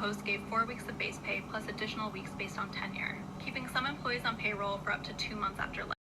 host gave 4 weeks of base pay plus additional weeks based on tenure, keeping some employees on payroll for up to 2 months after layoff.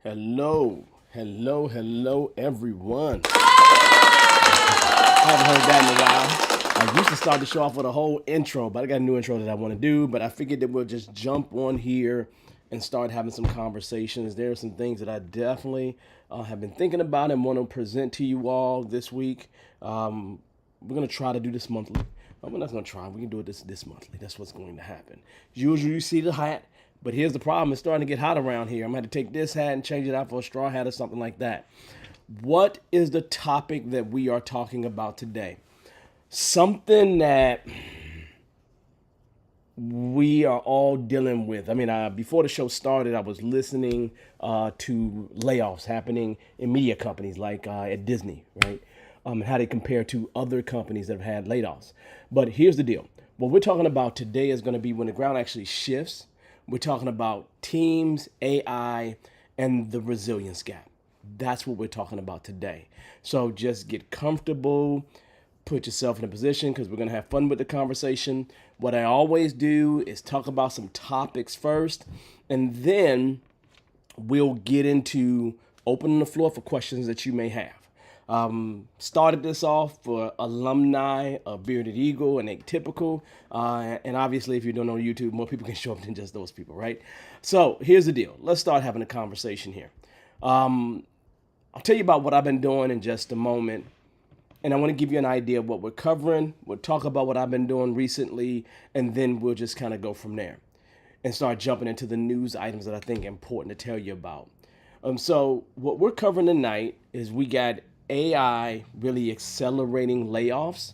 Hello, everyone. I haven't heard that in a while. I used to start the show off with a whole intro, but I got a new intro that I want to do. But I figured that we'll just jump on here and start having some conversations. There are some things that I definitely have been thinking about and want to present to you all this week. We're going to try to do this monthly. We're not going to try. We can do it this monthly. That's what's going to happen. Usually you see the hat. But here's the problem. It's starting to get hot around here. I'm going to have to take this hat and change it out for a straw hat or something like that. What is the topic that we are talking about today? Something that we are all dealing with. I mean, before the show started, I was listening to layoffs happening in media companies like at Disney, right? And how they compare to other companies that have had layoffs. But here's the deal. What we're talking about today is going to be when the ground actually shifts. We're talking about teams, AI, and the resilience gap. That's what we're talking about today. So just get comfortable, put yourself in a position because we're going to have fun with the conversation. What I always do is talk about some topics first, and then we'll get into opening the floor for questions that you may have. Started this off for alumni of Bearded Eagle and Atypical. And obviously, if you're doing it on YouTube, more people can show up than just those people, right? So here's the deal. Let's start having a conversation here. I'll tell you about what I've been doing in just a moment. And I want to give you an idea of what we're covering. We'll talk about what I've been doing recently, and then we'll just kind of go from there and start jumping into the news items that I think are important to tell you about. So what we're covering tonight is we got AI really accelerating layoffs.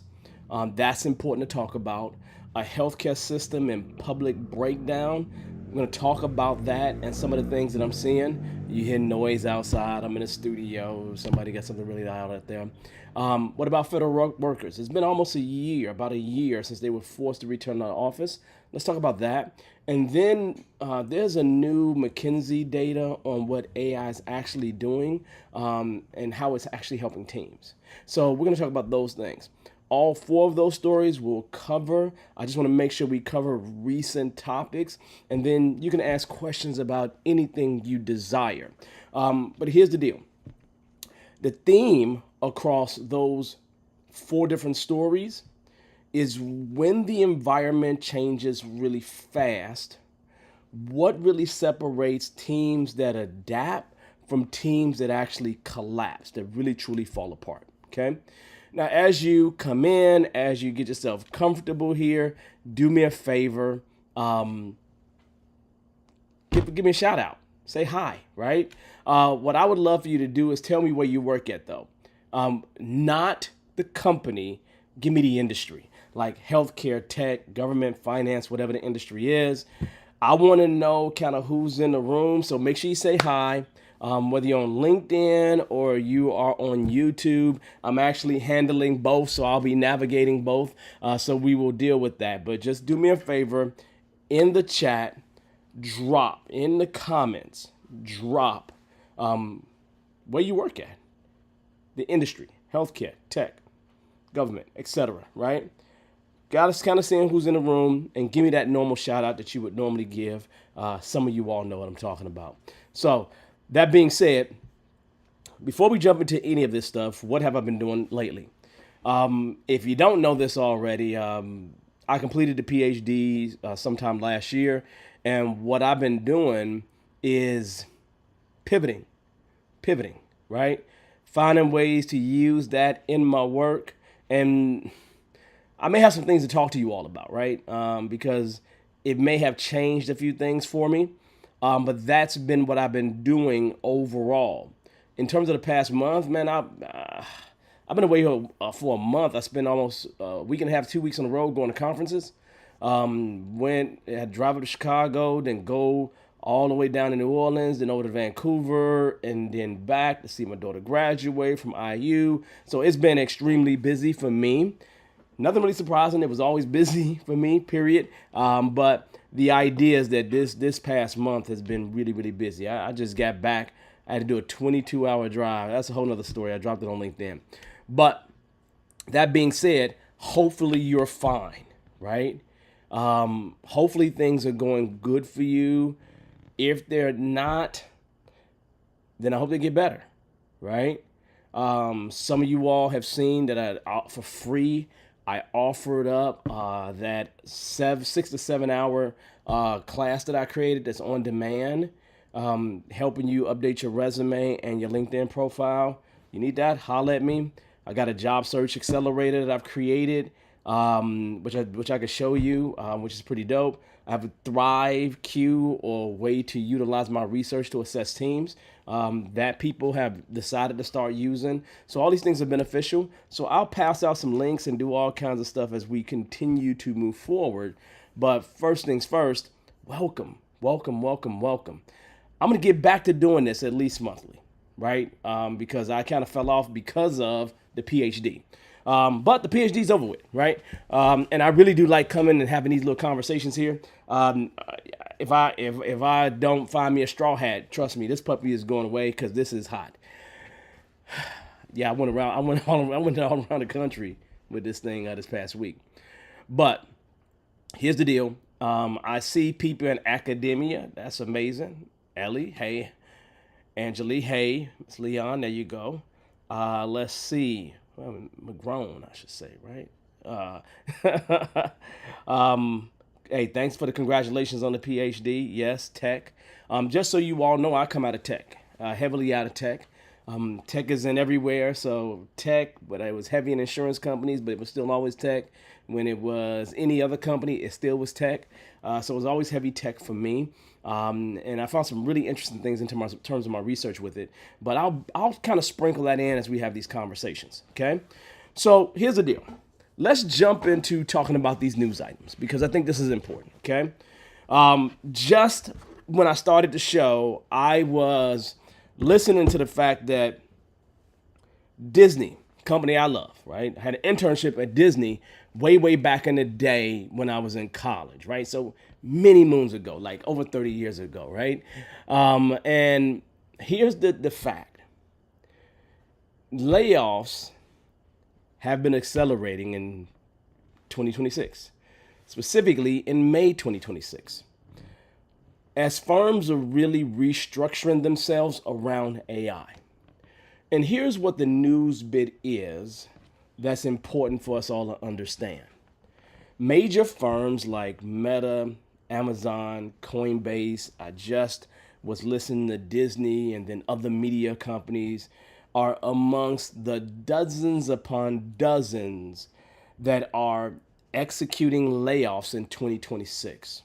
That's important to talk about. A healthcare system and public breakdown. I'm going to talk about that and some of the things that I'm seeing. You hear noise outside. I'm in a studio. Somebody got something really loud out there. What about federal workers? It's been almost about a year since they were forced to return to the office. Let's talk about that. And then there's a new McKinsey data on what AI is actually doing and how it's actually helping teams. So we're going to talk about those things. All four of those stories we'll cover. I just want to make sure we cover recent topics, and then you can ask questions about anything you desire. But here's the deal. The theme across those four different stories is when the environment changes really fast, what really separates teams that adapt from teams that actually collapse, that really truly fall apart, okay? Now, as you come in, as you get yourself comfortable here, do me a favor, give me a shout out. Say hi, right? What I would love for you to do is tell me where you work at, though. Not the company, give me the industry, like healthcare, tech, government, finance, whatever the industry is. I want to know kind of who's in the room, so make sure you say hi. Whether you're on LinkedIn or you are on YouTube, I'm actually handling both, so I'll be navigating both. So we will deal with that. But just do me a favor, in the chat, drop, in the comments, drop where you work at, the industry, healthcare, tech, government, etc., right? Got us kind of seeing who's in the room and give me that normal shout out that you would normally give. Some of you all know what I'm talking about. So that being said, before we jump into any of this stuff, what have I been doing lately? If you don't know this already, I completed the PhD sometime last year. And what I've been doing is pivoting, right? Finding ways to use that in my work. And I may have some things to talk to you all about, right? Because it may have changed a few things for me. But that's been what I've been doing overall. In terms of the past month, man, I've been away for a month. I spent almost a week and a half, 2 weeks on the road going to conferences. Had drive up to Chicago, then go all the way down to New Orleans, then over to Vancouver, and then back to see my daughter graduate from IU. So it's been extremely busy for me. Nothing really surprising. It was always busy for me, period. But the idea is that this past month has been really, really busy. I just got back. I had to do a 22-hour drive. That's a whole nother story. I dropped it on LinkedIn. But that being said, hopefully you're fine, right? Hopefully things are going good for you. If they're not, then I hope they get better, right? Some of you all have seen that for free, I offered up that 6 to 7 hour class that I created that's on demand, helping you update your resume and your LinkedIn profile. You need that? Holla at me. I got a job search accelerator that I've created, which I could show you, which is pretty dope. I have a ThrivQ, or way to utilize my research to assess teams, that people have decided to start using. So all these things are beneficial. So I'll pass out some links and do all kinds of stuff as we continue to move forward. But first things first, welcome, welcome, welcome, welcome. I'm going to get back to doing this at least monthly, right? Because I kind of fell off because of the PhD. But the PhD is over with, right? And I really do like coming and having these little conversations here. If I don't find me a straw hat, trust me, this puppy is going away because this is hot. Yeah, I went all around the country with this thing this past week. But here's the deal. I see people in academia. That's amazing. Ellie, hey. Angeli, hey. It's Leon, there you go. Let's see. Well, McGrone, I should say, right? Hey, thanks for the congratulations on the PhD. Yes, tech. Just so you all know, I come out of tech, heavily out of tech. Tech is in everywhere, so tech, but it was heavy in insurance companies, but it was still always tech. When it was any other company, it still was tech. So it was always heavy tech for me. And I found some really interesting things in terms of my research with it. But I'll kind of sprinkle that in as we have these conversations, okay? So here's the deal. Let's jump into talking about these news items because I think this is important, okay? Just when I started the show, I was listening to the fact that Disney, company I love, right? I had an internship at Disney way back in the day when I was in college, right? So many moons ago, like over 30 years ago, right? And here's the fact. Layoffs have been accelerating in 2026, specifically in May 2026, as firms are really restructuring themselves around AI. And here's what the news bit is that's important for us all to understand. Major firms like Meta, Amazon, Coinbase, I just was listening to Disney and then other media companies are amongst the dozens upon dozens that are executing layoffs in 2026.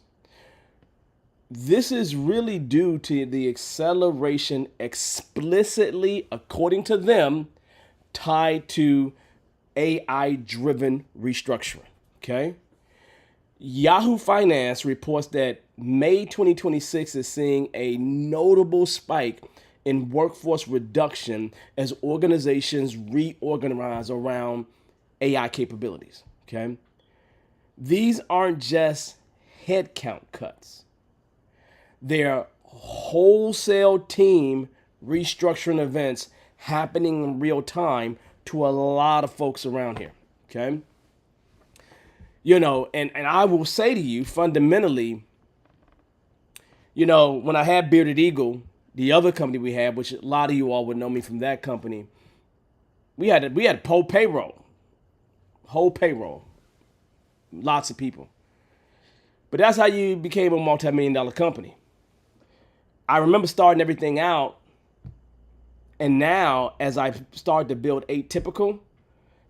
This is really due to the acceleration explicitly, according to them, tied to AI-driven restructuring, okay? Yahoo Finance reports that May 2026 is seeing a notable spike in workforce reduction as organizations reorganize around AI capabilities, okay? These aren't just headcount cuts. They're wholesale team restructuring events happening in real time to a lot of folks around here, okay? You know, and I will say to you, fundamentally, you know, when I had Bearded Eagle, the other company we had, which a lot of you all would know me from that company, we had whole payroll, lots of people. But that's how you became a multi-million-dollar company. I remember starting everything out, and now as I start to build Atypical,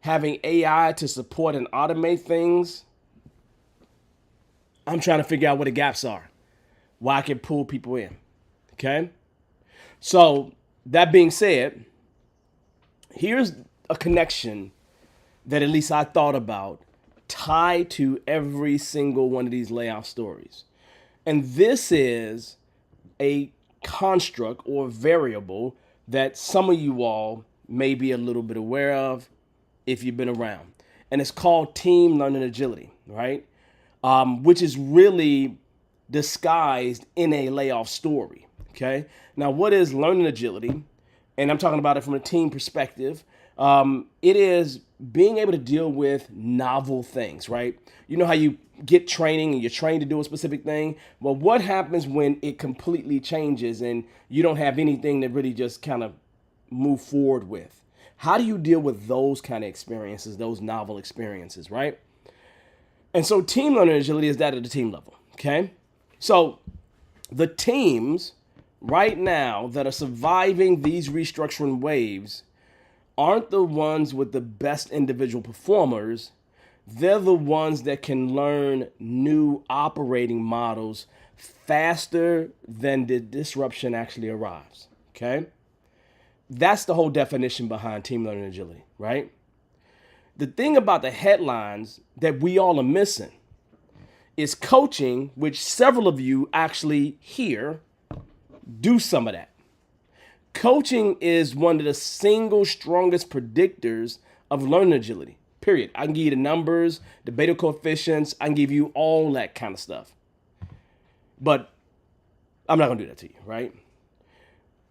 having AI to support and automate things, I'm trying to figure out what the gaps are, why I can pull people in, okay? So that being said, here's a connection that at least I thought about tied to every single one of these layoff stories. And this is a construct or variable that some of you all may be a little bit aware of if you've been around. And it's called team learning agility, right? Which is really disguised in a layoff story, okay? Now, what is learning agility? And I'm talking about it from a team perspective. It is being able to deal with novel things, right? You know how you get training and you're trained to do a specific thing? Well, what happens when it completely changes and you don't have anything to really just kind of move forward with? How do you deal with those kind of experiences, those novel experiences, right? And so team learning agility is that at the team level, okay? So the teams right now that are surviving these restructuring waves aren't the ones with the best individual performers. They're the ones that can learn new operating models faster than the disruption actually arrives, okay? That's the whole definition behind team learning agility, right? The thing about the headlines that we all are missing is coaching, which several of you actually hear do some of that. Coaching is one of the single strongest predictors of learning agility, period. I can give you the numbers, the beta coefficients, I can give you all that kind of stuff. But I'm not gonna do that to you, right?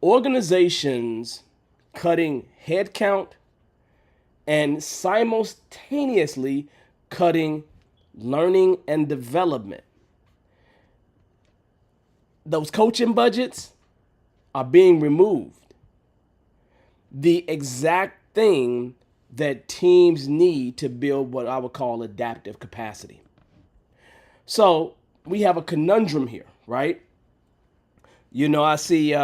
Organizations cutting headcount and simultaneously cutting learning and development. Those coaching budgets are being removed. The exact thing that teams need to build what I would call adaptive capacity. So we have a conundrum here, right? You know, I see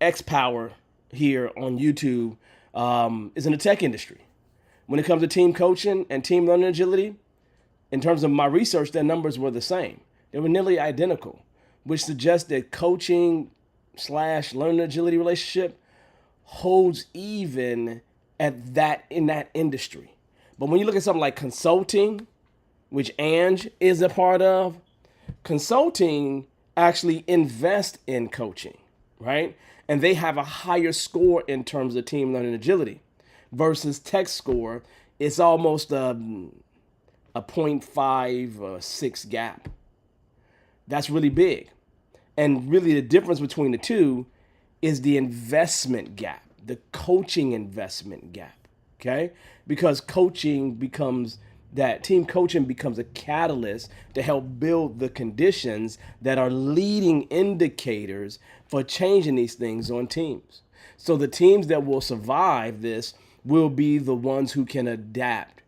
X Power here on YouTube is in the tech industry. When it comes to team coaching and team learning agility, in terms of my research, their numbers were the same. They were nearly identical, which suggests that coaching / learning agility relationship holds even at that in that industry. But when you look at something like consulting, which Ange is a part of, consulting actually invest in coaching, right? And they have a higher score in terms of team learning agility versus tech score. It's almost a 0.5 or 6 gap. That's really big. And really the difference between the two is the investment gap, the coaching investment gap, okay? Because coaching becomes that team coaching becomes a catalyst to help build the conditions that are leading indicators for changing these things on teams. So the teams that will survive this will be the ones who can adapt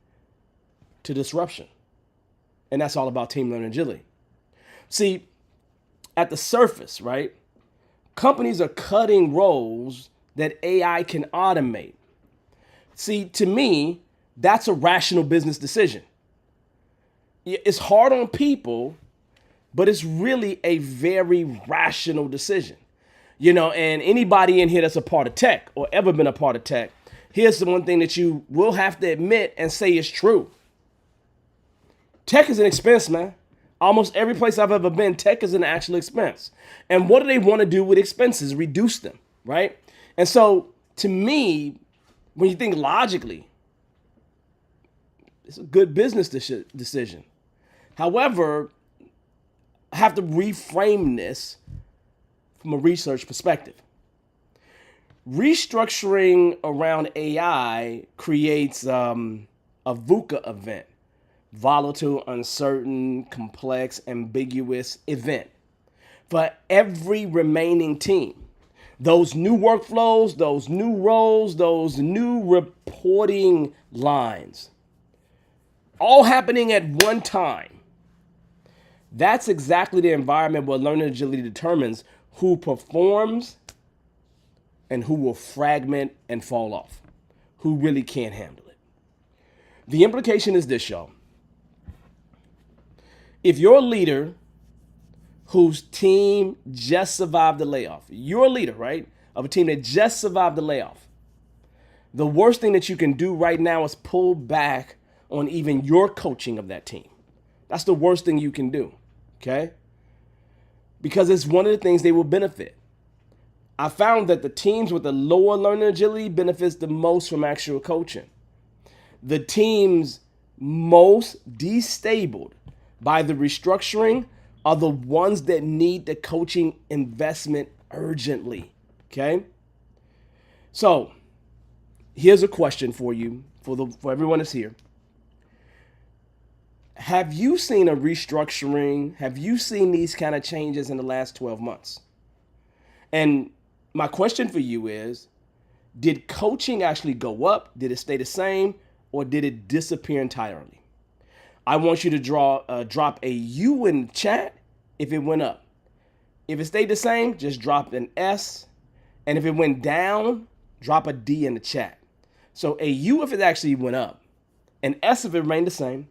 to disruption. And that's all about team learning agility. See, at the surface, right, companies are cutting roles that AI can automate. See, to me, that's a rational business decision. It's hard on people, but it's really a very rational decision. You know, and anybody in here that's a part of tech or ever been a part of tech, here's the one thing that you will have to admit and say is true. Tech is an expense, man. Almost every place I've ever been, tech is an actual expense. And what do they want to do with expenses? Reduce them, right? And so, to me, when you think logically, it's a good business decision. However, I have to reframe this from a research perspective. Restructuring around AI creates a VUCA event. Volatile, uncertain, complex, ambiguous event for every remaining team. Those new workflows, those new roles, those new reporting lines, all happening at one time. That's exactly the environment where learning agility determines who performs and who will fragment and fall off, who really can't handle it. The implication is this, y'all. If you're a leader whose team just survived the layoff, you're a leader, right, of a team that just survived the layoff, the worst thing that you can do right now is pull back on even your coaching of that team. That's the worst thing you can do, okay? Because it's one of the things they will benefit. I found that the teams with the lower learning agility benefits the most from actual coaching. The teams most destabled by the restructuring are the ones that need the coaching investment urgently, okay? So here's a question for you, for everyone that's here. Have you seen a restructuring? Have you seen these kind of changes in the last 12 months? And my question for you is, did coaching actually go up? Did it stay the same? Or did it disappear entirely? I want you to drop a U in the chat if it went up. If it stayed the same, just drop an S. And if it went down, drop a D in the chat. So a U if it actually went up, an S if it remained the same,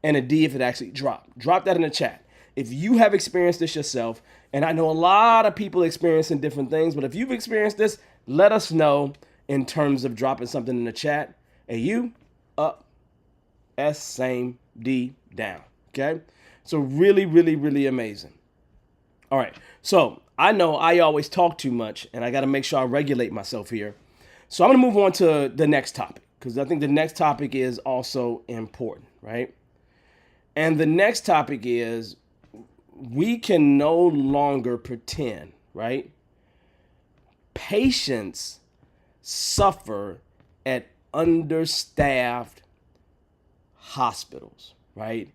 and a D if it actually dropped. Drop that in the chat. If you have experienced this yourself, and I know a lot of people experiencing different things, but if you've experienced this, let us know in terms of dropping something in the chat. A U, up, S, same, D, down. Okay? So really, really, really amazing. All right. So I know I always talk too much, and I got to make sure I regulate myself here. So I'm going to move on to the next topic, because I think the next topic is also important, right? And the next topic is, we can no longer pretend, right? Patients suffer at understaffed hospitals, right?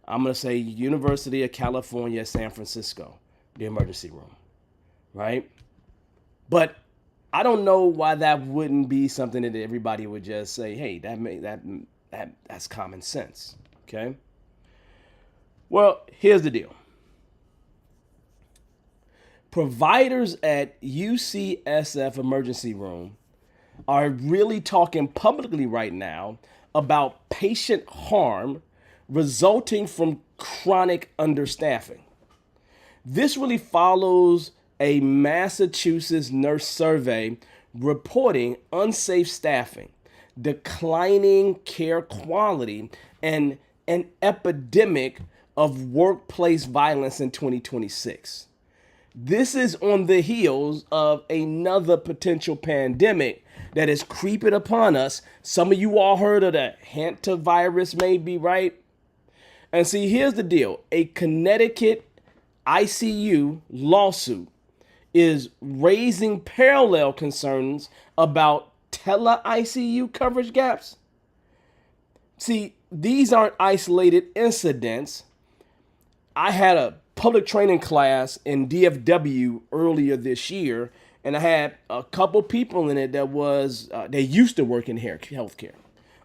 I'm going to say University of California, San Francisco, the emergency room, right? But I don't know why that wouldn't be something that everybody would just say, hey, that's common sense, okay? Well, here's the deal. Providers at UCSF emergency room are really talking publicly right now about patient harm resulting from chronic understaffing. This really follows a Massachusetts nurse survey reporting unsafe staffing, declining care quality, and an epidemic of workplace violence in 2026. This is on the heels of another potential pandemic that is creeping upon us. Some of you all heard of the hantavirus, maybe, right? And see, here's the deal. A Connecticut ICU lawsuit is raising parallel concerns about tele-ICU coverage gaps. See, these aren't isolated incidents. I had a public training class in DFW earlier this year, and I had a couple people in it that they used to work in healthcare.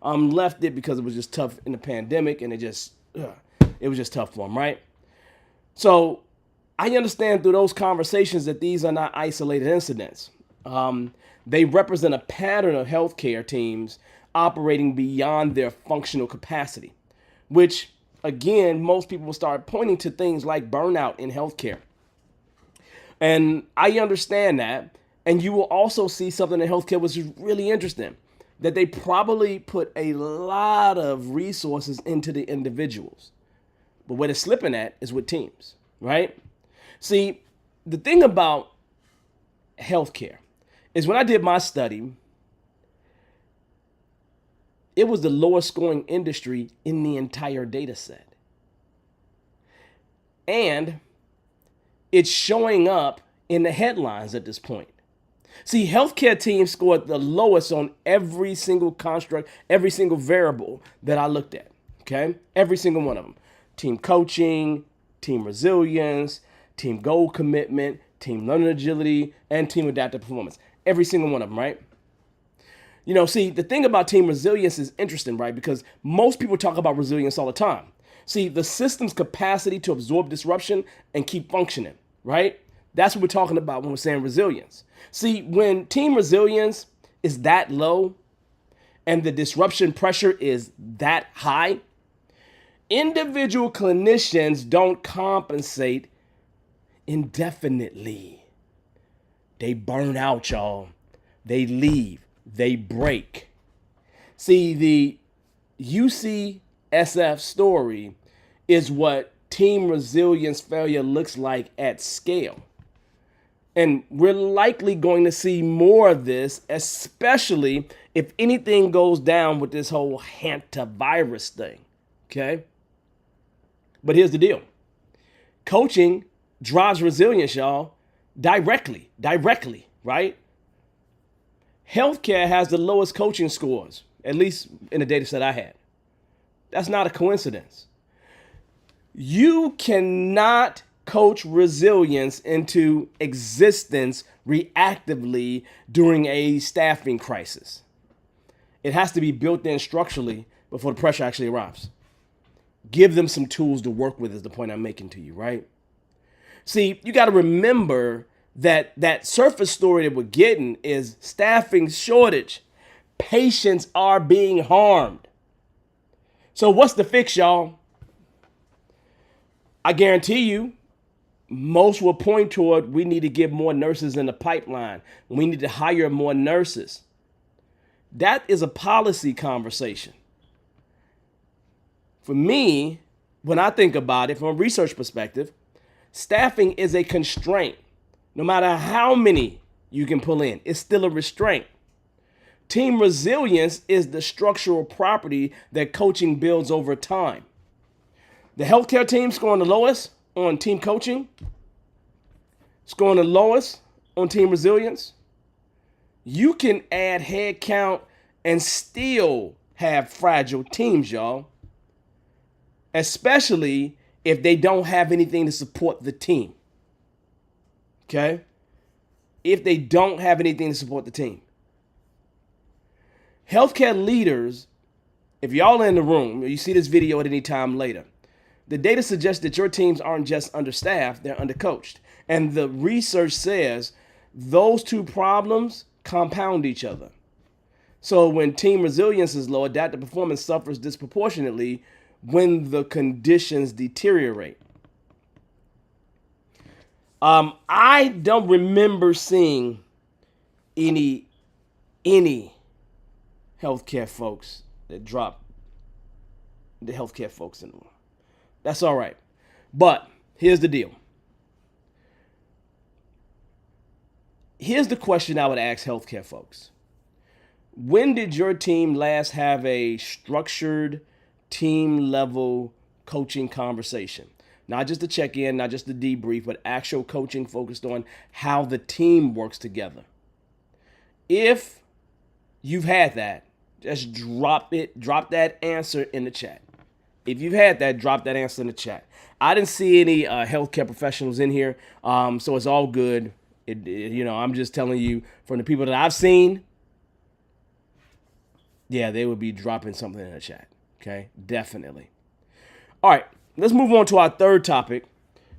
Left it because it was just tough in the pandemic, and it was just tough for them, right? So I understand through those conversations that these are not isolated incidents. They represent a pattern of healthcare teams operating beyond their functional capacity, which, again, most people will start pointing to things like burnout in healthcare. And I understand that. And you will also see something in healthcare which is really interesting, that they probably put a lot of resources into the individuals. But where they're slipping at is with teams, right? See, the thing about healthcare is when I did my study, it was the lowest scoring industry in the entire data set. And it's showing up in the headlines at this point. See, healthcare teams scored the lowest on every single construct, every single variable that I looked at, okay? Every single one of them. Team coaching, team resilience, team goal commitment, team learning agility, and team adaptive performance. Every single one of them, right? You know, see, the thing about team resilience is interesting, right? Because most people talk about resilience all the time. See, the system's capacity to absorb disruption and keep functioning, right? That's what we're talking about when we're saying resilience. See, when team resilience is that low and the disruption pressure is that high, individual clinicians don't compensate indefinitely. They burn out, y'all. They leave. They break. See, the UCSF story is what team resilience failure looks like at scale. And we're likely going to see more of this, especially if anything goes down with this whole hantavirus thing, okay? But here's the deal. Coaching drives resilience, y'all, directly, right? Healthcare has the lowest coaching scores, at least in the data set I had. That's not a coincidence. You cannot coach resilience into existence reactively during a staffing crisis. It has to be built in structurally before the pressure actually arrives. Give them some tools to work with is the point I'm making to you, right? See, you got to remember that surface story that we're getting is staffing shortage. Patients are being harmed. So what's the fix, y'all? I guarantee you, most will point toward we need to get more nurses in the pipeline. We need to hire more nurses. That is a policy conversation. For me, when I think about it from a research perspective, staffing is a constraint. No matter how many you can pull in, it's still a restraint. Team resilience is the structural property that coaching builds over time. The healthcare team scoring the lowest on team coaching, scoring the lowest on team resilience. You can add head count and still have fragile teams, y'all. Especially if they don't have anything to support the team. Okay? If they don't have anything to support the team. Healthcare leaders, if y'all are in the room, you see this video at any time later, the data suggests that your teams aren't just understaffed, they're undercoached. And the research says those two problems compound each other. So when team resilience is low, adaptive performance suffers disproportionately when the conditions deteriorate. I don't remember seeing any healthcare folks that drop the healthcare folks in the room. That's all right. But here's the deal. Here's the question I would ask healthcare folks. When did your team last have a structured team level coaching conversation? Not just a check-in, not just a debrief, but actual coaching focused on how the team works together. If you've had that, just drop that answer in the chat. If you've had that, drop that answer in the chat. I didn't see any healthcare professionals in here, so it's all good. I'm just telling you from the people that I've seen, yeah, they would be dropping something in the chat. Okay, definitely. All right, let's move on to our third topic,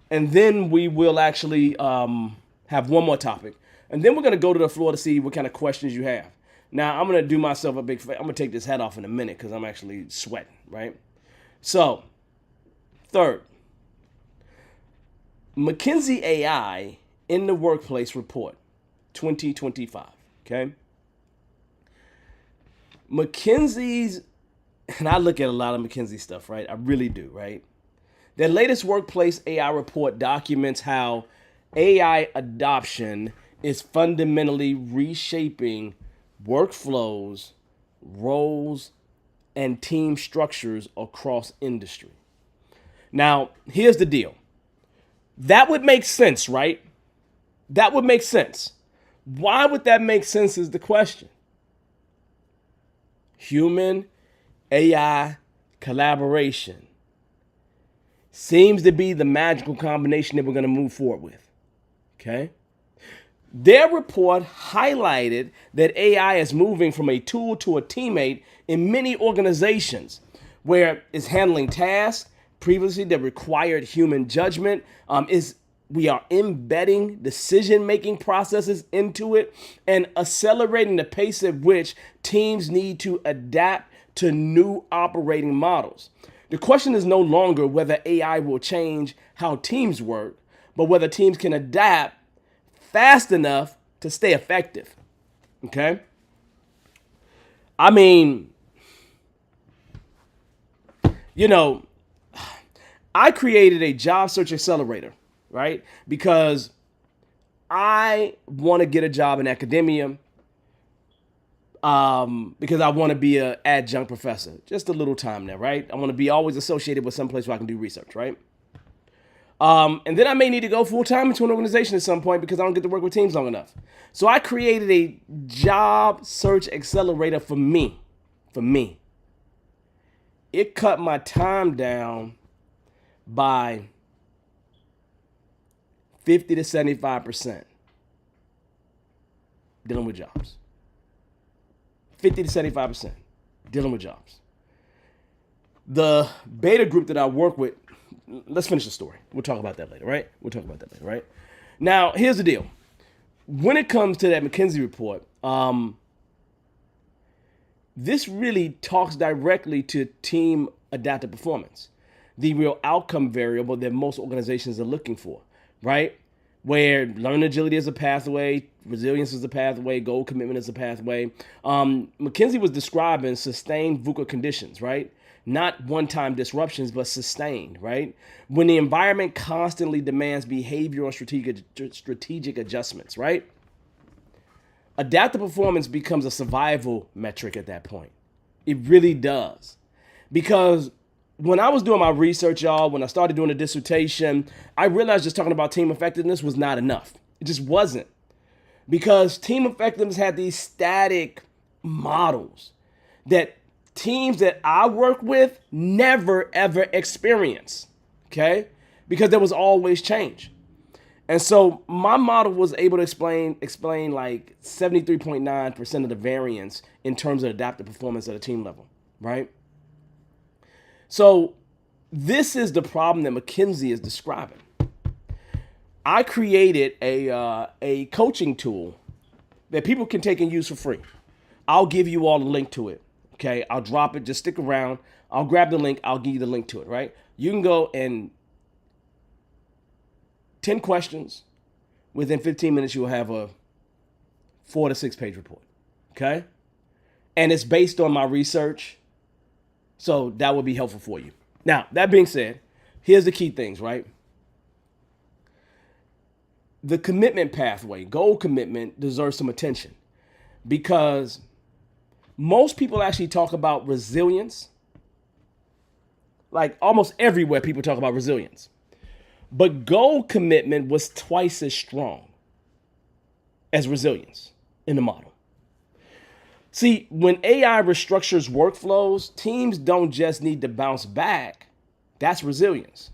and then we will actually have one more topic, and then we're going to go to the floor to see what kind of questions you have. Now, I'm going to do myself a big favor. I'm going to take this hat off in a minute because I'm actually sweating, right? So, third, McKinsey AI in the Workplace Report 2025, okay? McKinsey's, and I look at a lot of McKinsey stuff, right? I really do, right? Their latest Workplace AI report documents how AI adoption is fundamentally reshaping workflows, roles, and team structures across industry. Now, here's the deal. That would make sense, right? That would make sense. Why would that make sense is the question. Human AI collaboration seems to be the magical combination that we're going to move forward with. Okay? Their report highlighted that AI is moving from a tool to a teammate in many organizations where it's handling tasks previously that required human judgment. We are embedding decision-making processes into it and accelerating the pace at which teams need to adapt to new operating models. The question is no longer whether AI will change how teams work, but whether teams can adapt fast enough to stay effective. Okay? I mean, I created a job search accelerator, right? Because I want to get a job in academia, because I want to be an adjunct professor. Just a little time there, right? I want to be always associated with some place where I can do research, right? And then I may need to go full time into an organization at some point because I don't get to work with teams long enough. So I created a job search accelerator for me. For me. It cut my time down by 50 to 75% dealing with jobs. 50 to 75% dealing with jobs. The beta group that I work with, let's finish the story. We'll talk about that later, right? Now, here's the deal. When it comes to that McKinsey report, this really talks directly to team adaptive performance, the real outcome variable that most organizations are looking for, right? Where learning agility is a pathway, resilience is a pathway, goal commitment is a pathway. McKinsey was describing sustained VUCA conditions, right? Not one-time disruptions, but sustained, right? When the environment constantly demands behavioral strategic adjustments, right? Adaptive performance becomes a survival metric at that point. It really does. Because when I was doing my research, y'all, when I started doing a dissertation, I realized just talking about team effectiveness was not enough. It just wasn't. Because team effectiveness had these static models that teams that I work with never, ever experience, okay? Because there was always change. And so my model was able to explain like 73.9% of the variance in terms of adaptive performance at a team level, right? So this is the problem that McKinsey is describing. I created a coaching tool that people can take and use for free. I'll give you all a link to it. Okay, I'll drop it. Just stick around. I'll grab the link. I'll give you the link to it, right? You can go and 10 questions. Within 15 minutes, you'll have a 4 to 6 page report. Okay? And it's based on my research. So that would be helpful for you. Now, that being said, here's the key things, right? The commitment pathway, goal commitment, deserves some attention because most people actually talk about resilience. Like almost everywhere people talk about resilience. But goal commitment was twice as strong as resilience in the model. See, when AI restructures workflows, teams don't just need to bounce back. That's resilience.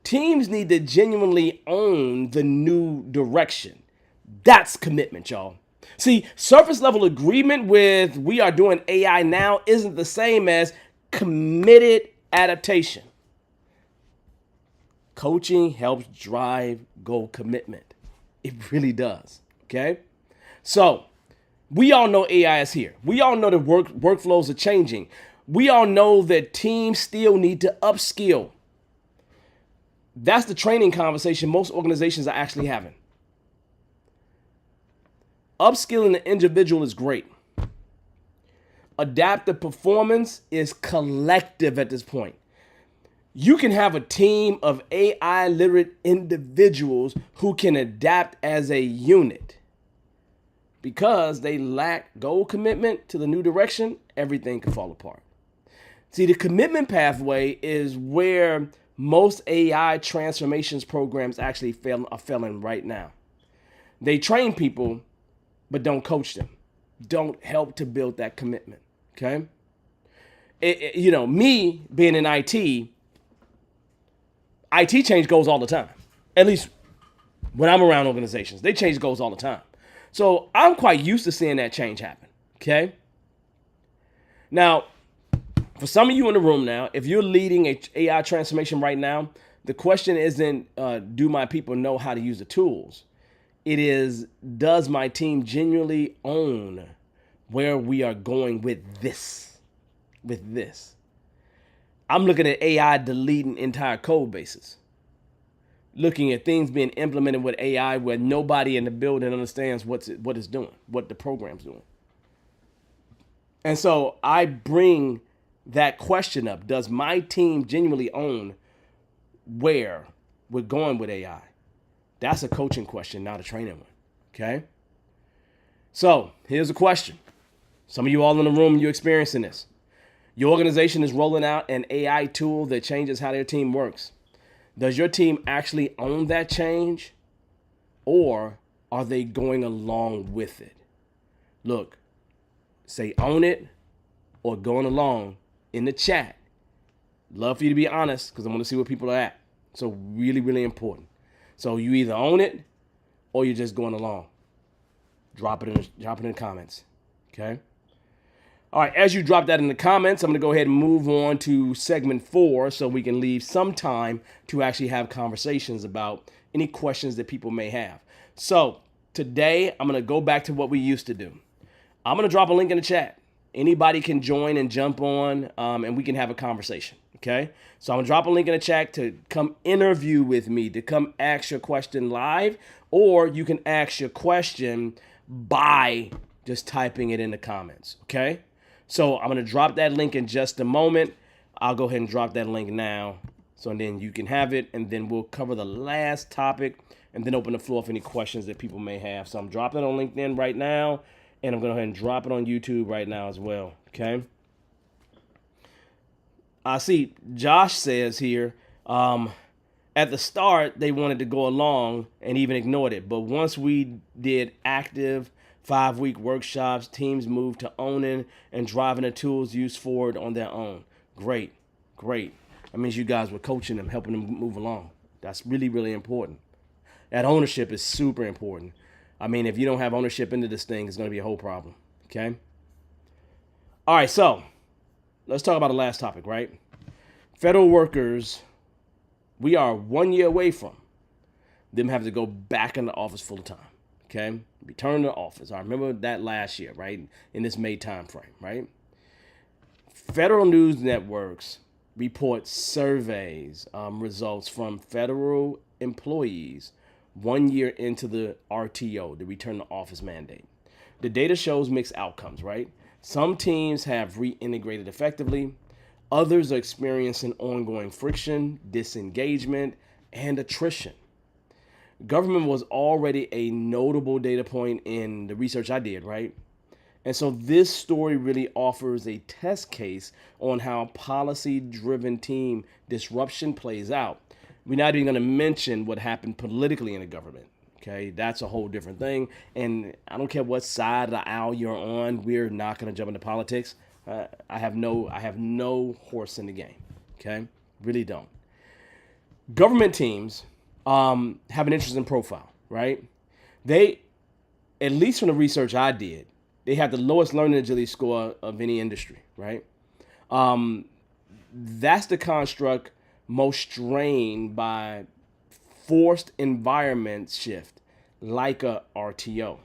Teams need to genuinely own the new direction. That's commitment, y'all. See, surface level agreement with we are doing AI now isn't the same as committed adaptation. Coaching helps drive goal commitment. It really does, okay? So we all know AI is here. We all know that workflows are changing. We all know that teams still need to upskill. That's the training conversation most organizations are actually having. Upskilling the individual is great. Adaptive performance is collective at this point. You can have a team of AI literate individuals who can adapt as a unit. Because they lack goal commitment to the new direction, everything can fall apart. See, the commitment pathway is where most AI transformations programs actually are failing right now. They train people, but don't coach them. Don't help to build that commitment, okay? Me being in IT change goals all the time. At least when I'm around organizations, they change goals all the time. So I'm quite used to seeing that change happen, okay? Now, for some of you in the room now, if you're leading a AI transformation right now, the question isn't, do my people know how to use the tools? It is, does my team genuinely own where we are going with this? I'm looking at AI deleting entire code bases. Looking at things being implemented with AI where nobody in the building understands what it's doing, what the program's doing. And so I bring that question up. Does my team genuinely own where we're going with AI? That's a coaching question, not a training one, okay? So here's a question. Some of you all in the room, you're experiencing this. Your organization is rolling out an AI tool that changes how their team works. Does your team actually own that change, or are they going along with it? Look, say own it or going along in the chat. Love for you to be honest because I want to see where people are at. So really, really important. So you either own it or you're just going along. Drop it in the comments. Okay? All right, as you drop that in the comments, I'm going to go ahead and move on to segment 4 so we can leave some time to actually have conversations about any questions that people may have. So today, I'm going to go back to what we used to do. I'm going to drop a link in the chat. Anybody can join and jump on, and we can have a conversation, okay? So I'm going to drop a link in the chat to come interview with me, to come ask your question live, or you can ask your question by just typing it in the comments, okay? So I'm going to drop that link in just a moment. I'll go ahead and drop that link now, so then you can have it, and then we'll cover the last topic, and then open the floor for any questions that people may have. So I'm dropping it on LinkedIn right now, and I'm going to go ahead and drop it on YouTube right now as well, okay? I see Josh says here, at the start, they wanted to go along and even ignored it. But once we did active 5-week workshops, teams moved to owning and driving the tools used forward on their own. Great, great. That means you guys were coaching them, helping them move along. That's really, really important. That ownership is super important. I mean, if you don't have ownership into this thing, it's going to be a whole problem, okay? All right, so let's talk about the last topic, right? Federal workers, we are 1 year away from them having to go back in the office full time, okay? Return to the office. I remember that last year, right? In this May time frame, right? Federal news networks report surveys results from federal employees 1 year into the RTO, the return to office mandate. The data shows mixed outcomes, right? Some teams have reintegrated effectively. Others are experiencing ongoing friction, disengagement, and attrition. Government was already a notable data point in the research I did, right? And so this story really offers a test case on how policy-driven team disruption plays out. We're not even going to mention what happened politically in the government. Okay, that's a whole different thing. And I don't care what side of the aisle you're on. We're not going to jump into politics. I have no horse in the game. Okay, really don't. Government teams have an interesting profile, right? They, at least from the research I did, they have the lowest learning agility score of any industry, right? That's the construct most strained by forced environment shift, like a RTO.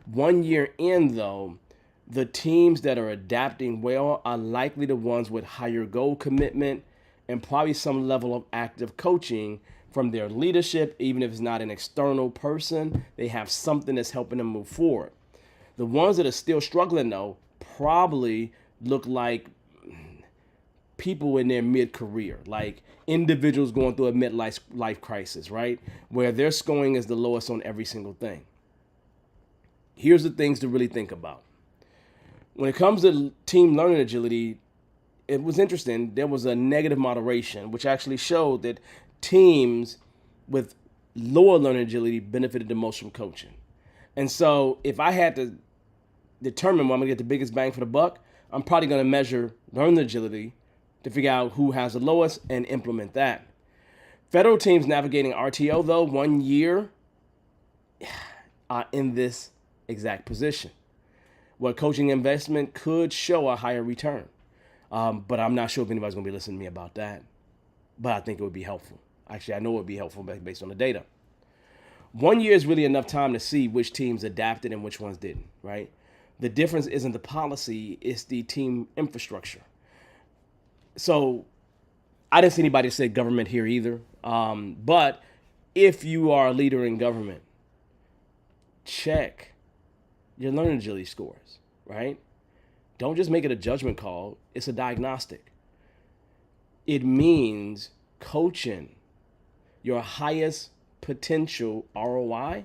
1 year in, though, the teams that are adapting well are likely the ones with higher goal commitment and probably some level of active coaching from their leadership. Even if it's not an external person, they have something that's helping them move forward. The ones that are still struggling, though, probably look like people in their mid-career, like individuals going through a midlife crisis, right? Where their scoring is the lowest on every single thing. Here's the things to really think about. When it comes to team learning agility, it was interesting. There was a negative moderation, which actually showed that teams with lower learning agility benefited the most from coaching. And so if I had to determine where I'm going to get the biggest bang for the buck, I'm probably going to measure learning agility to figure out who has the lowest and implement that. Federal teams navigating RTO, though, 1 year are in this exact position, where coaching investment could show a higher return. But I'm not sure if anybody's going to be listening to me about that. But I think it would be helpful. Actually, I know it would be helpful based on the data. 1 year is really enough time to see which teams adapted and which ones didn't, right? The difference isn't the policy, it's the team infrastructure. So I didn't see anybody say government here either. But if you are a leader in government, check your learning agility scores, right? Don't just make it a judgment call. It's a diagnostic. It means coaching your highest potential ROI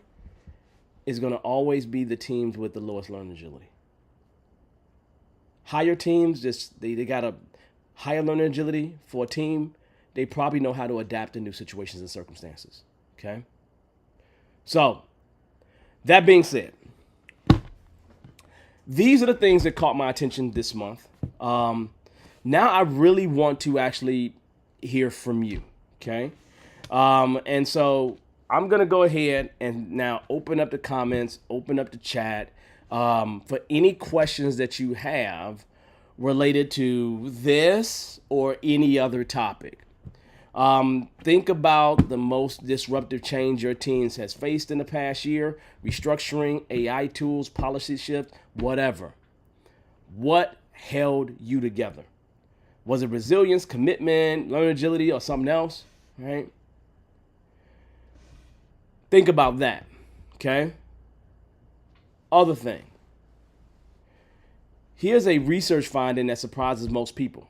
is going to always be the teams with the lowest learning agility. Higher teams, they got a higher learning agility for a team. they probably know how to adapt to new situations and circumstances. Okay? So, that being said, these are the things that caught my attention this month. Now I really want to actually hear from you. Okay? And so I'm going to go ahead and now open up the comments, open up the chat for any questions that you have related to this or any other topic. Think about the most disruptive change your teams has faced in the past year, restructuring, AI tools, policy shift, whatever. What held you together? Was it resilience, commitment, learning agility, or something else? Right? Think about that. Okay? Other thing. Here's a research finding that surprises most people,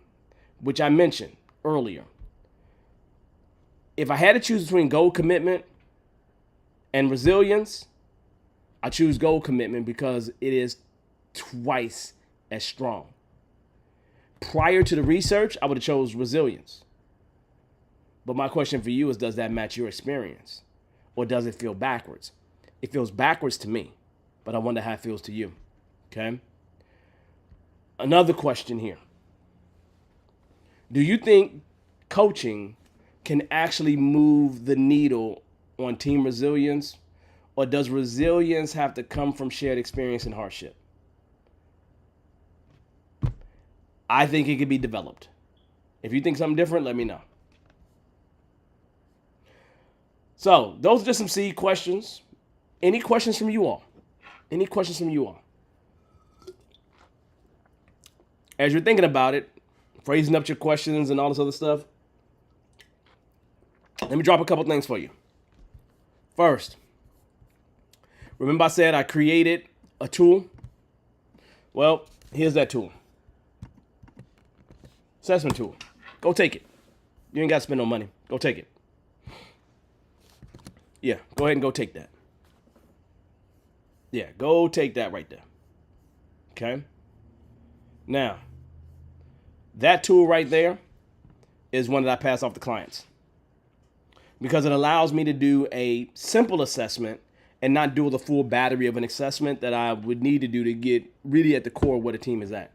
which I mentioned earlier. If I had to choose between goal commitment and resilience, I choose goal commitment because it is twice as strong. Prior to the research, I would have chose resilience. But my question for you is, does that match your experience? Or does it feel backwards? It feels backwards to me, but I wonder how it feels to you. Okay? Another question here. Do you think coaching can actually move the needle on team resilience? Or does resilience have to come from shared experience and hardship? I think it could be developed. If you think something different, let me know. So, those are just some seed questions. Any questions from you all? Any questions from you all? As you're thinking about it, phrasing up your questions and all this other stuff, let me drop a couple things for you. First, remember I said I created a tool? Well, here's that tool. Assessment tool. Go take it. You ain't got to spend no money. Go take it. Yeah, go ahead and go take that. Yeah, go take that right there. Okay? Now, that tool right there is one that I pass off to clients because it allows me to do a simple assessment and not do the full battery of an assessment that I would need to do to get really at the core of what a team is at.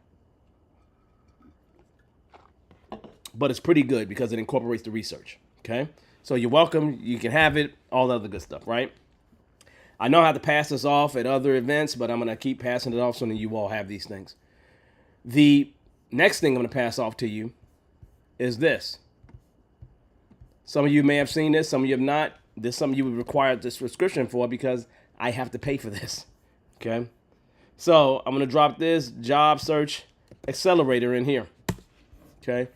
But it's pretty good because it incorporates the research. Okay? So you're welcome. You can have it. All the other good stuff, right? I know how to pass this off at other events, but I'm going to keep passing it off so that you all have these things. The next thing I'm going to pass off to you is this. Some of you may have seen this. Some of you have not. This is something you would require this subscription for because I have to pay for this. Okay? So I'm going to drop this job search accelerator in here. Okay?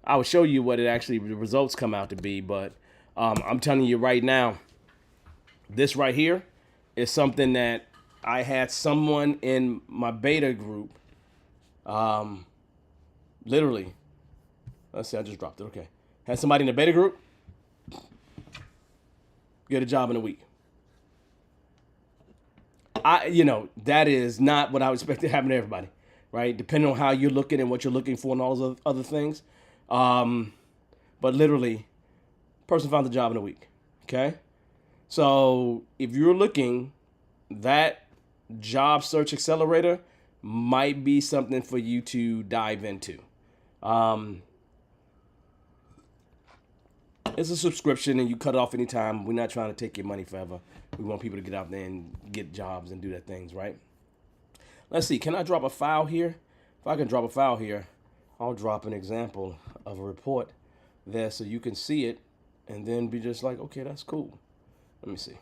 I will show you what it actually, the results come out to be, but I'm telling you right now, this right here is something that I had someone in my beta group, literally, let's see, I just dropped it, okay. Had somebody in the beta group get a job in a week. That is not what I would expect to happen to everybody, right? Depending on how you're looking and what you're looking for and all those other things. But literally, person found the job in a week. Okay? So if you're looking, that job search accelerator might be something for you to dive into. It's a subscription and you cut it off anytime. We're not trying to take your money forever. We want people to get out there and get jobs and do their things, right? Let's see. Can I drop a file here? If I can drop a file here, I'll drop an example of a report there so you can see it and then be just like, okay, that's cool. Let me see.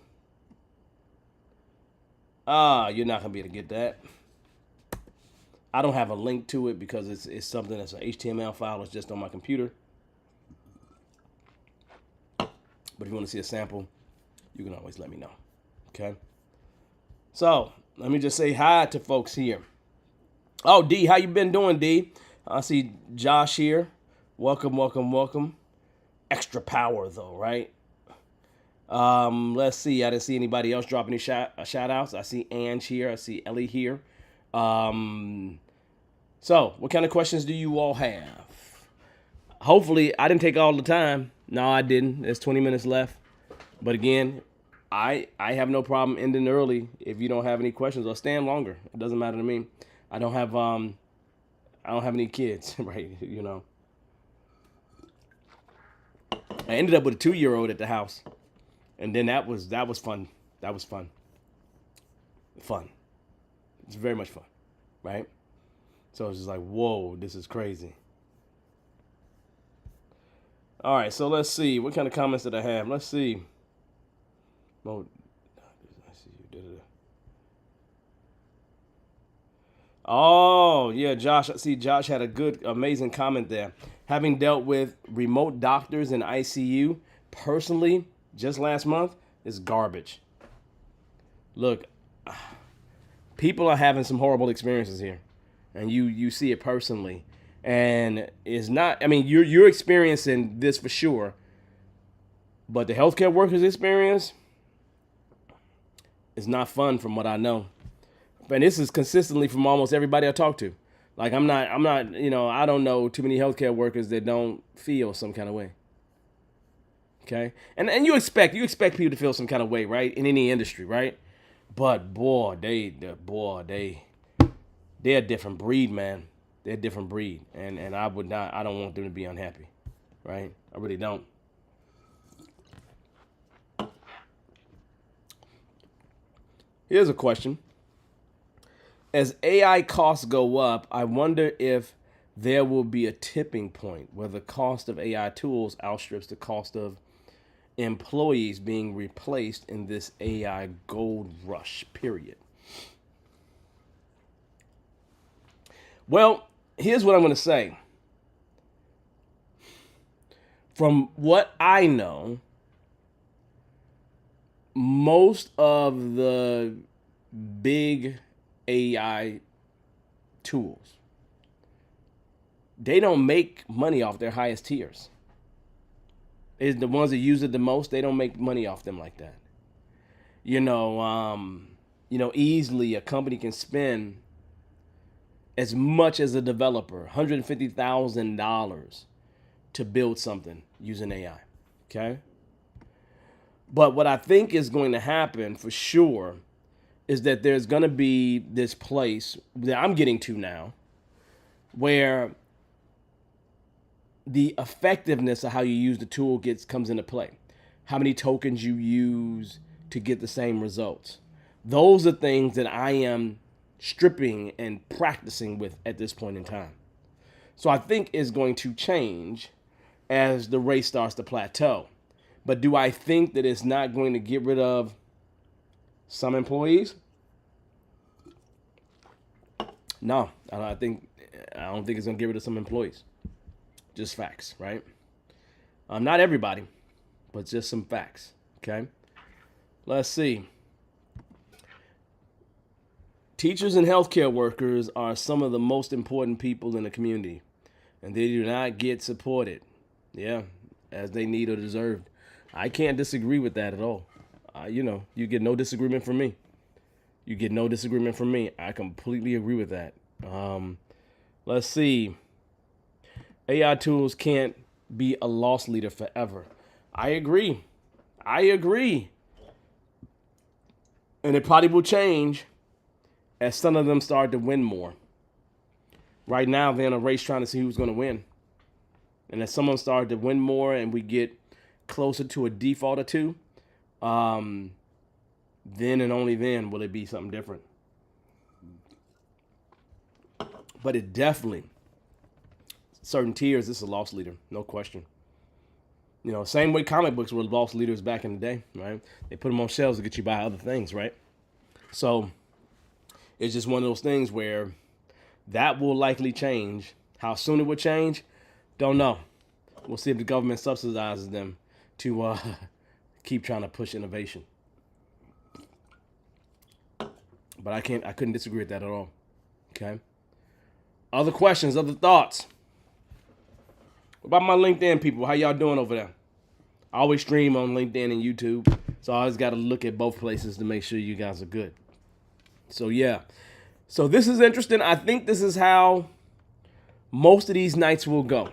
You're not going to be able to get that. I don't have a link to it because it's something that's an HTML file. It's just on my computer. But if you want to see a sample, you can always let me know. Okay? So, let me just say hi to folks here. Oh, D, how you been doing, D? I see Josh here. Welcome, welcome, welcome. Extra power, though, right? Let's see. I didn't see anybody else drop any shout outs. I see Ange here. I see Ellie here. So, what kind of questions do you all have? Hopefully, I didn't take all the time. No, I didn't. There's 20 minutes left. But again, I have no problem ending early if you don't have any questions, or staying longer. It doesn't matter to me. I don't have any kids, right? You know. I ended up with a 2-year-old at the house, and then that was fun. That was fun. Fun. It's very much fun, right? So it's just like, whoa, this is crazy. All right, so let's see. What kind of comments did I have? Let's see. Oh, yeah, Josh. I see Josh had a good, amazing comment there. Having dealt with remote doctors in ICU personally just last month is garbage. Look, people are having some horrible experiences here, and you see it personally. And it's not, I mean, you're experiencing this for sure, but the healthcare workers experience is not fun from what I know. And this is consistently from almost everybody I talk to. Like, I'm not, I don't know too many healthcare workers that don't feel some kind of way. Okay? And you expect people to feel some kind of way, right? In any industry, right? But boy, they're a different breed, man. They're a different breed. And I don't want them to be unhappy. Right? I really don't. Here's a question. As AI costs go up, I wonder if there will be a tipping point where the cost of AI tools outstrips the cost of employees being replaced in this AI gold rush period. Well, here's what I'm going to say. From what I know, most of the big AI tools, they don't make money off their highest tiers. It's the ones that use it the most, they don't make money off them like that. Easily a company can spend as much as a developer, $150,000 to build something using AI. Okay? But what I think is going to happen for sure is that there's going to be this place that I'm getting to now where the effectiveness of how you use the tool comes into play. How many tokens you use to get the same results. Those are things that I am stripping and practicing with at this point in time. So I think it's going to change as the race starts to plateau. But do I think that it's not going to get rid of some employees? No, I don't think it's going to get rid of some employees. Just facts, right? Not everybody, but just some facts, okay? Let's see. Teachers and healthcare workers are some of the most important people in the community, and they do not get supported, as they need or deserve. I can't disagree with that at all. You get no disagreement from me. You get no disagreement from me. I completely agree with that. Let's see. AI tools can't be a loss leader forever. I agree. And it probably will change as some of them start to win more. Right now, they're in a race trying to see who's going to win. And as some of them start to win more and we get closer to a default or two, then and only then will it be something different. But it definitely, certain tiers, this is a loss leader, no question. Same way comic books were loss leaders back in the day, right? They put them on shelves to get you to buy other things, right? So it's just one of those things where that will likely change. How soon it will change, don't know. We'll see if the government subsidizes them to keep trying to push innovation. But I couldn't disagree with that at all. Okay. Other questions, other thoughts? What about my LinkedIn people? How y'all doing over there? I always stream on LinkedIn and YouTube, so I always got to look at both places to make sure you guys are good. So yeah. So this is interesting. I think this is how most of these nights will go.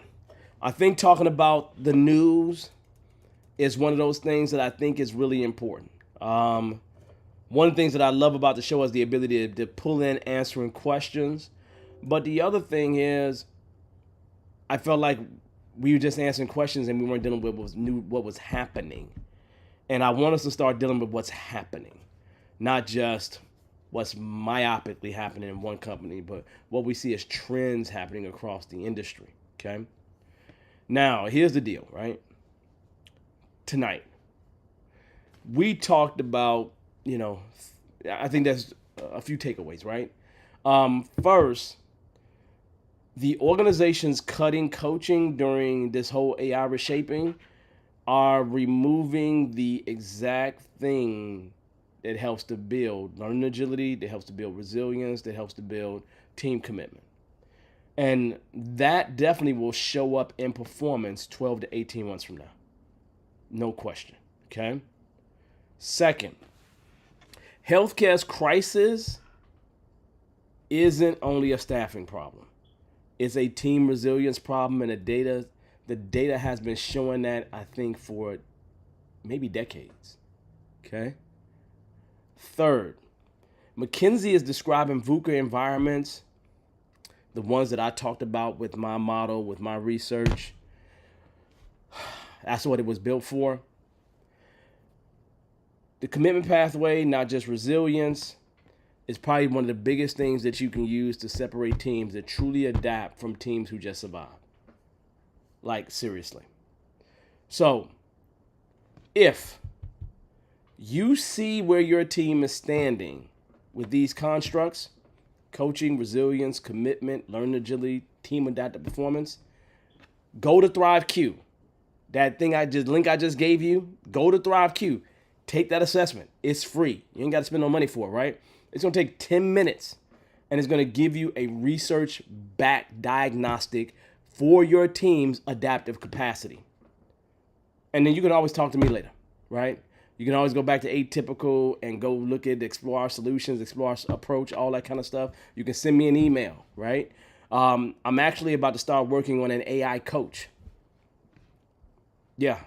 I think talking about the news is one of those things that I think is really important. One of the things that I love about the show is the ability to pull in answering questions. But the other thing is, I felt like we were just answering questions and we weren't dealing with what was happening. And I want us to start dealing with what's happening, not just what's myopically happening in one company, but what we see as trends happening across the industry. Okay. Now, here's the deal, right? Tonight, we talked about, I think there's a few takeaways, right? First, the organizations cutting coaching during this whole AI reshaping are removing the exact thing that helps to build learning agility, that helps to build resilience, that helps to build team commitment. And that definitely will show up in performance 12 to 18 months from now. No question. Okay. Second, healthcare's crisis isn't only a staffing problem. It's a team resilience problem, and the data has been showing that, I think, for maybe decades. Okay. Third, McKinsey is describing VUCA environments, the ones that I talked about with my model, with my research. That's what it was built for. The commitment pathway, not just resilience, is probably one of the biggest things that you can use to separate teams that truly adapt from teams who just survive. Like, seriously. So, if you see where your team is standing with these constructs, coaching, resilience, commitment, learning agility, team adaptive performance, go to ThrivQ. That link I just gave you, go to ThrivQ. Take that assessment. It's free. You ain't got to spend no money for it, right? It's going to take 10 minutes, and it's going to give you a research-backed diagnostic for your team's adaptive capacity. And then you can always talk to me later, right? You can always go back to Atypical and go look at Explore Our Solutions, Explore Our Approach, all that kind of stuff. You can send me an email, right? I'm actually about to start working on an AI coach. Yeah.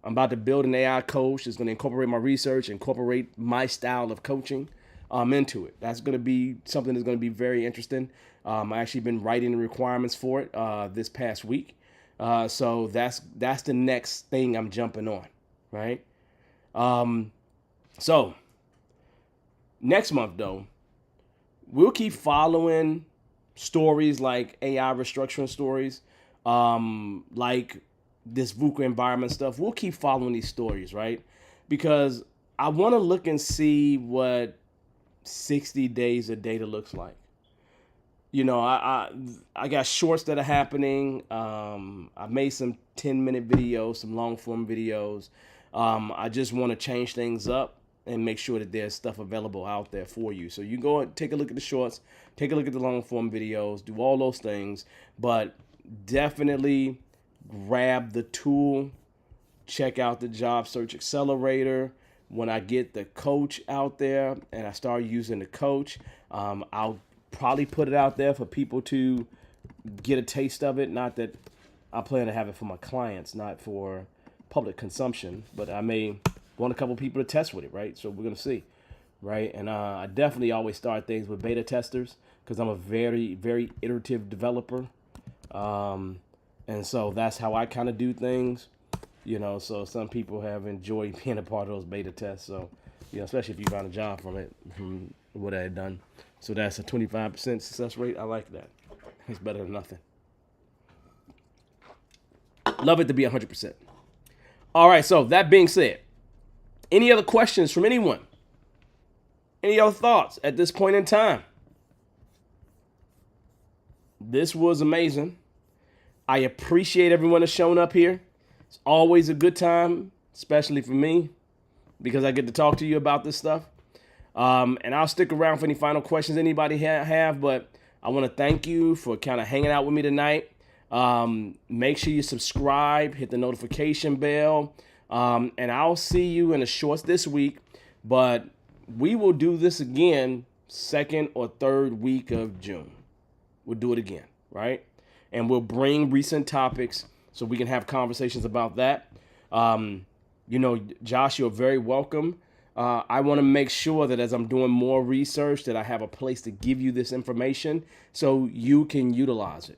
I'm about to build an AI coach that's going to incorporate my research, incorporate my style of coaching into it. That's going to be something that's going to be very interesting. I've actually been writing the requirements for it this past week. So that's the next thing I'm jumping on, right? So next month, though, we'll keep following stories like AI restructuring stories, like this VUCA environment stuff. We'll keep following these stories, right? Because I want to look and see what 60 days of data looks like. I got shorts that are happening. I've made some 10-minute videos, some long-form videos. I just want to change things up and make sure that there's stuff available out there for you. So you go and take a look at the shorts, take a look at the long-form videos, do all those things, but definitely grab the tool, check out the Job Search Accelerator. When I get the coach out there and I start using the coach, I'll probably put it out there for people to get a taste of it. Not that I plan to have it for my clients, not for public consumption, but I may want a couple people to test with it, right? So we're going to see, right? And I definitely always start things with beta testers because I'm a very, very iterative developer. And so that's how I kind of do things, so some people have enjoyed being a part of those beta tests. So, especially if you found a job from what I had done. So that's a 25% success rate. I like that. It's better than nothing. Love it to be 100%. All right. So that being said, any other questions from anyone? Any other thoughts at this point in time? This was amazing. I appreciate everyone that's shown up here. It's always a good time, especially for me, because I get to talk to you about this stuff. And I'll stick around for any final questions anybody have, but I want to thank you for kind of hanging out with me tonight. Make sure you subscribe, hit the notification bell, and I'll see you in the shorts this week, but we will do this again second or third week of June. We'll do it again, right? And we'll bring recent topics so we can have conversations about that. Josh, you're very welcome. I want to make sure that as I'm doing more research that I have a place to give you this information so you can utilize it.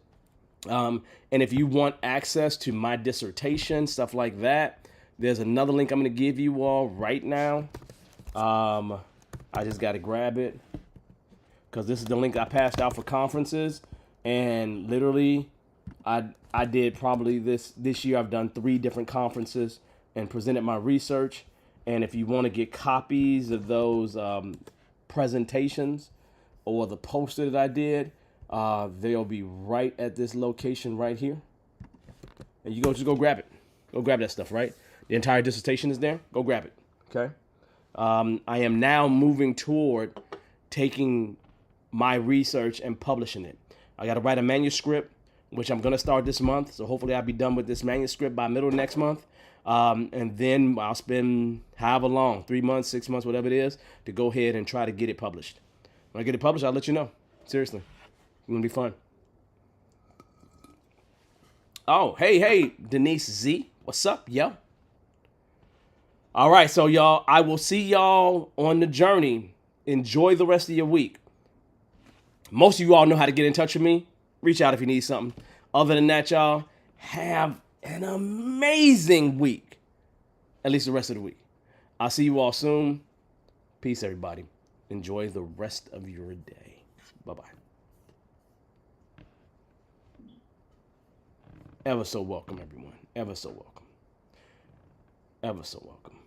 And if you want access to my dissertation, stuff like that, there's another link I'm going to give you all right now. I just got to grab it because this is the link I passed out for conferences. And literally, I did probably this year. I've done 3 different conferences and presented my research. And if you want to get copies of those presentations or the poster that I did, they'll be right at this location right here. And you just go grab it. Go grab that stuff, right? The entire dissertation is there. Go grab it, okay? I am now moving toward taking my research and publishing it. I got to write a manuscript, which I'm going to start this month. So hopefully I'll be done with this manuscript by middle of next month. And then I'll spend however long, 3 months, 6 months, whatever it is, to go ahead and try to get it published. When I get it published, I'll let you know. Seriously. It's going to be fun. Oh, hey, Denise Z. What's up, yo? All right, so y'all, I will see y'all on the journey. Enjoy the rest of your week. Most of you all know how to get in touch with me. Reach out if you need something. Other than that, y'all, have an amazing week. At least the rest of the week. I'll see you all soon. Peace, everybody. Enjoy the rest of your day. Bye-bye. Ever so welcome, everyone. Ever so welcome. Ever so welcome.